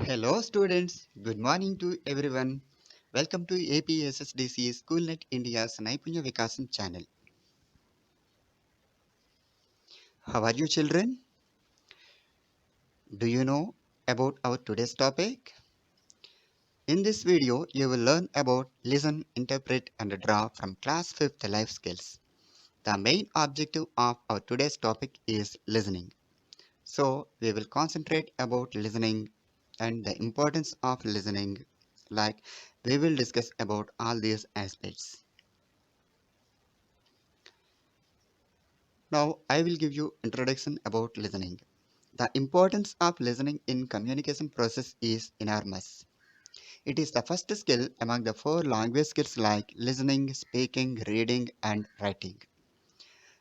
Hello students, good morning to everyone. Welcome to APSSDC SchoolNet India's Naipunya Vikasam channel. How are you children? Do you know about our today's topic? In this video, you will learn about listen, interpret and draw from class 5th life skills. The main objective of our today's topic is listening. So, we will concentrate about listening and the importance of listening. Like we will discuss about all these aspects. Now, I will give you introduction about listening. The importance of listening in communication process is enormous. It is the first skill among the four language skills like listening, speaking, reading, and writing.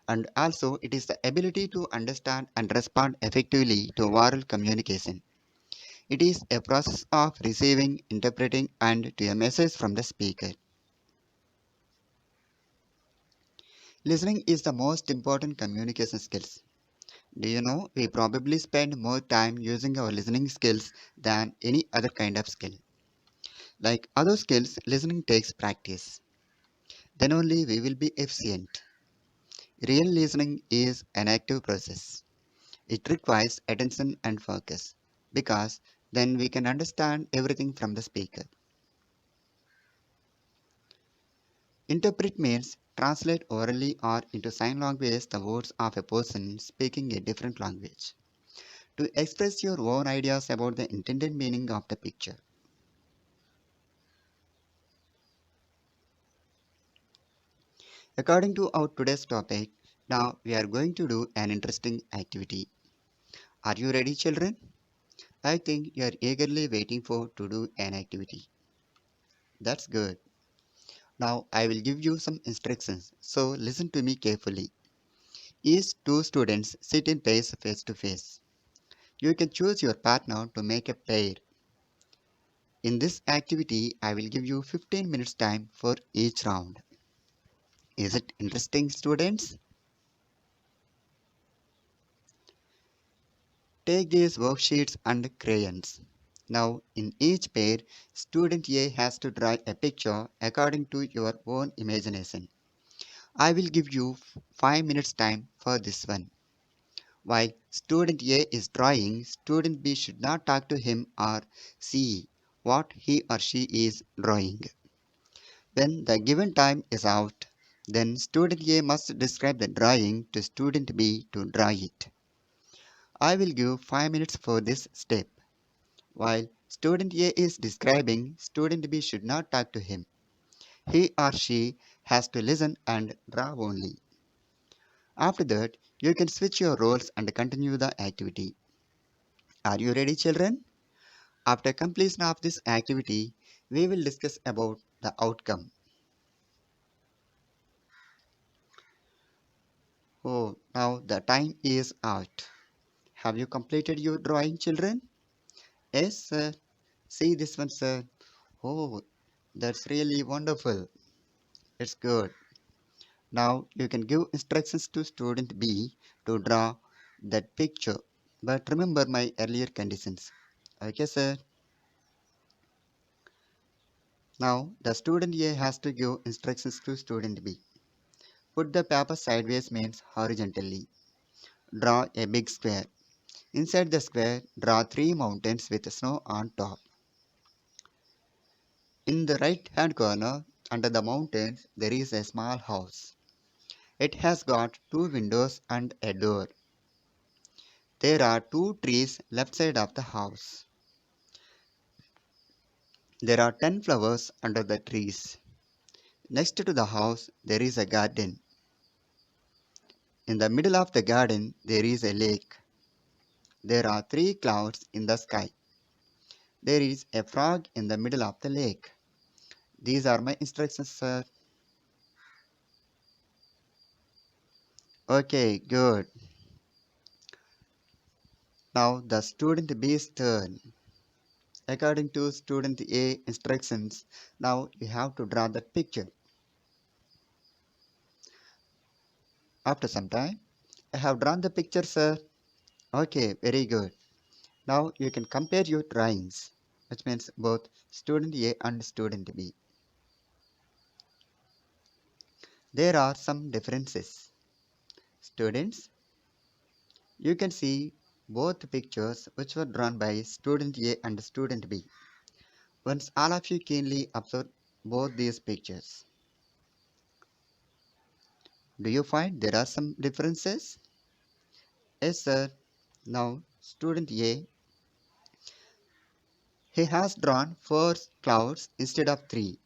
And also, it is the ability to understand and respond effectively to oral communication. It is a process of receiving, interpreting, and to a message from the speaker. Listening is the most important communication skills. Do you know we probably spend more time using our listening skills than any other kind of skill? Like other skills, listening takes practice. Then only we will be efficient. Real listening is an active process. It requires attention and focus because then we can understand everything from the speaker. Interpret means translate orally or into sign language the words of a person speaking a different language to express your own ideas about the intended meaning of the picture. According to our today's topic, now we are going to do an interesting activity. Are you ready, children? I think you are eagerly waiting for to do an activity. That's good. Now I will give you some instructions, so listen to me carefully. Each two students sit in pairs face to face. You can choose your partner to make a pair. In this activity, I will give you 15 minutes time for each round. Is it interesting, students? Take these worksheets and crayons. Now, in each pair, student A has to draw a picture according to your own imagination. I will give you 5 minutes time for this one. While student A is drawing, student B should not talk to him or see what he or she is drawing. When the given time is out, then student A must describe the drawing to student B to draw it. I will give 5 minutes for this step. While student A is describing, student B should not talk to him. He or she has to listen and draw only. After that, you can switch your roles and continue the activity. Are you ready, children? After completion of this activity, we will discuss about the outcome. Oh, now the time is out. Have you completed your drawing, children? Yes, sir. See this one, sir. Oh, that's really wonderful. It's good. Now you can give instructions to student B to draw that picture. But remember my earlier conditions. Okay, sir. Now the student A has to give instructions to student B. Put the paper sideways means horizontally. Draw a big square. Inside the square, draw three mountains with snow on top. In the right hand corner, under the mountains, there is a small house. It has got two windows and a door. There are two trees left side of the house. There are 10 flowers under the trees. Next to the house, there is a garden. In the middle of the garden, there is a lake. There are three clouds in the sky. There is a frog in the middle of the lake. These are my instructions, sir. Okay, good. Now the student B's turn. According to student A instructions, now you have to draw the picture. After some time, I have drawn the picture, sir. Okay, very good. Now you can compare your drawings, which means both student A and student B. There are some differences. Students, you can see both pictures which were drawn by student A and student B. Once all of you keenly observe both these pictures, do you find there are some differences? Yes, sir. Now, student A, he has drawn four clouds instead of three,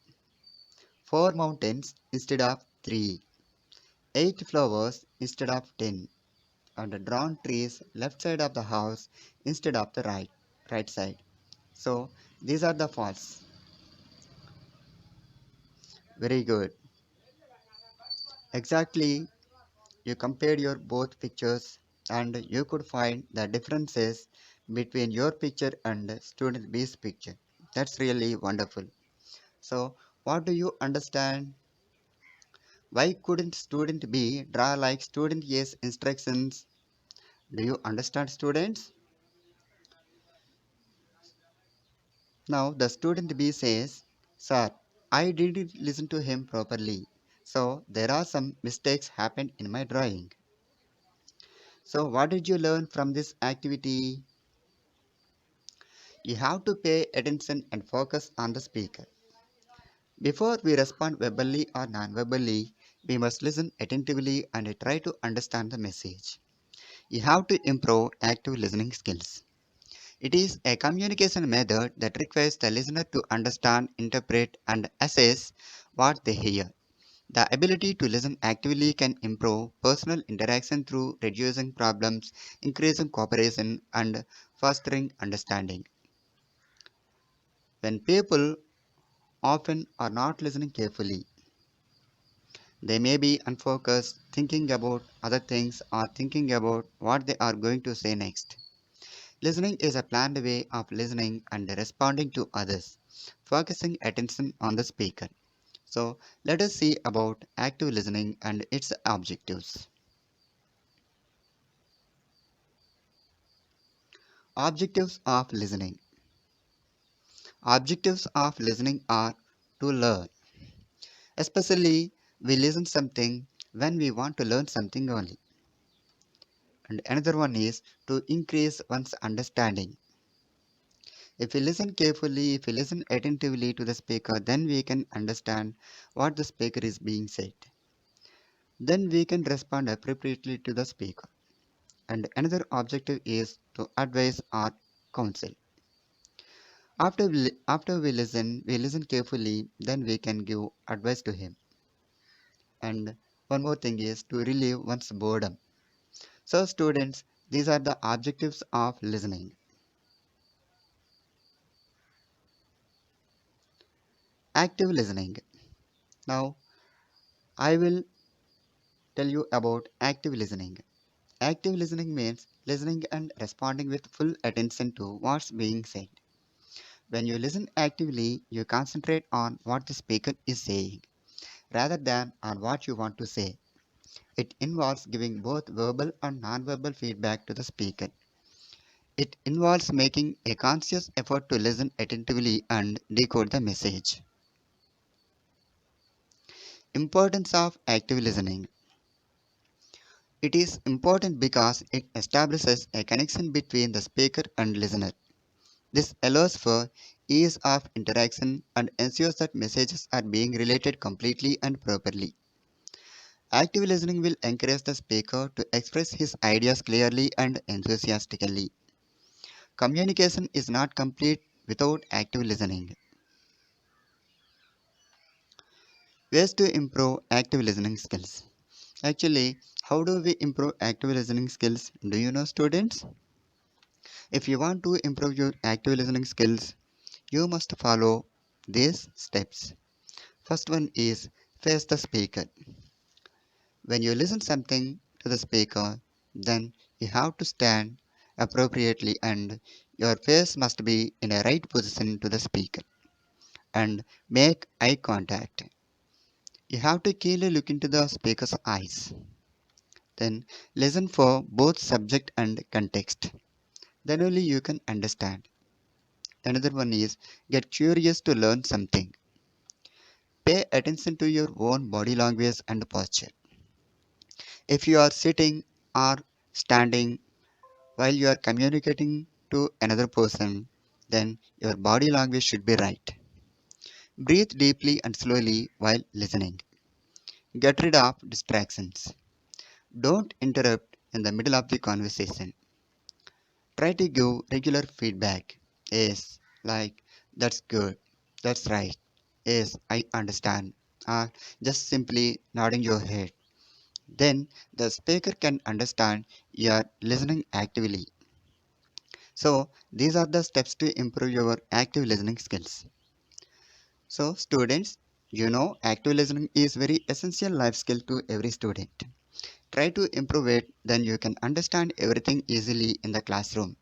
four mountains instead of three, eight flowers instead of 10, and drawn trees left side of the house instead of the right side. So, these are the faults. Very good. Exactly, you compared your both pictures and you could find the differences between your picture and student B's picture. That's really wonderful. So, what do you understand? Why couldn't student B draw like student A's instructions? Do you understand, students? Now, the student B says, Sir, I didn't listen to him properly. So, there are some mistakes happened in my drawing. So, what did you learn from this activity? You have to pay attention and focus on the speaker. Before we respond verbally or non verbally, we must listen attentively and try to understand the message. You have to improve active listening skills. It is a communication method that requires the listener to understand, interpret, and assess what they hear. The ability to listen actively can improve personal interaction through reducing problems, increasing cooperation, and fostering understanding. When people often are not listening carefully, they may be unfocused, thinking about other things, or thinking about what they are going to say next. Listening is a planned way of listening and responding to others, focusing attention on the speaker. So, let us see about active listening and its objectives. Objectives of listening. Objectives of listening are to learn. Especially, we listen something when we want to learn something only. And another one is to increase one's understanding. If we listen carefully, if we listen attentively to the speaker, then we can understand what the speaker is being said. Then we can respond appropriately to the speaker. And another objective is to advise or counsel. After we listen carefully, then we can give advice to him. And one more thing is to relieve one's boredom. So, students, these are the objectives of listening. Active listening. Now, I will tell you about active listening. Active listening means listening and responding with full attention to what's being said. When you listen actively, you concentrate on what the speaker is saying rather than on what you want to say. It involves giving both verbal and nonverbal feedback to the speaker. It involves making a conscious effort to listen attentively and decode the message. Importance of active listening. It is important because it establishes a connection between the speaker and listener. This allows for ease of interaction and ensures that messages are being related completely and properly. Active listening will encourage the speaker to express his ideas clearly and enthusiastically. Communication is not complete without active listening. Ways to improve active listening skills. Actually, how do we improve active listening skills? Do you know, students? If you want to improve your active listening skills, you must follow these steps. First one is face the speaker. When you listen something to the speaker, then you have to stand appropriately and your face must be in a right position to the speaker and make eye contact. You have to keenly look into the speaker's eyes. Then listen for both subject and context. then only you can understand. Another one is get curious to learn something. Pay attention to your own body language and posture. If you are sitting or standing while you are communicating to another person, then your body language should be right. Breathe deeply and slowly while listening. Get rid of distractions. Don't interrupt in the middle of the conversation. Try to give regular feedback. Yes, like that's good, that's right. Yes, I understand. Or just simply nodding your head. Then the speaker can understand you are listening actively. So, these are the steps to improve your active listening skills. So, students, active listening is very essential life skill to every student. Try to improve it, then you can understand everything easily in the classroom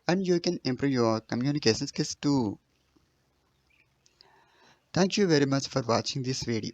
and you can improve your communication skills too. Thank you very much for watching this video.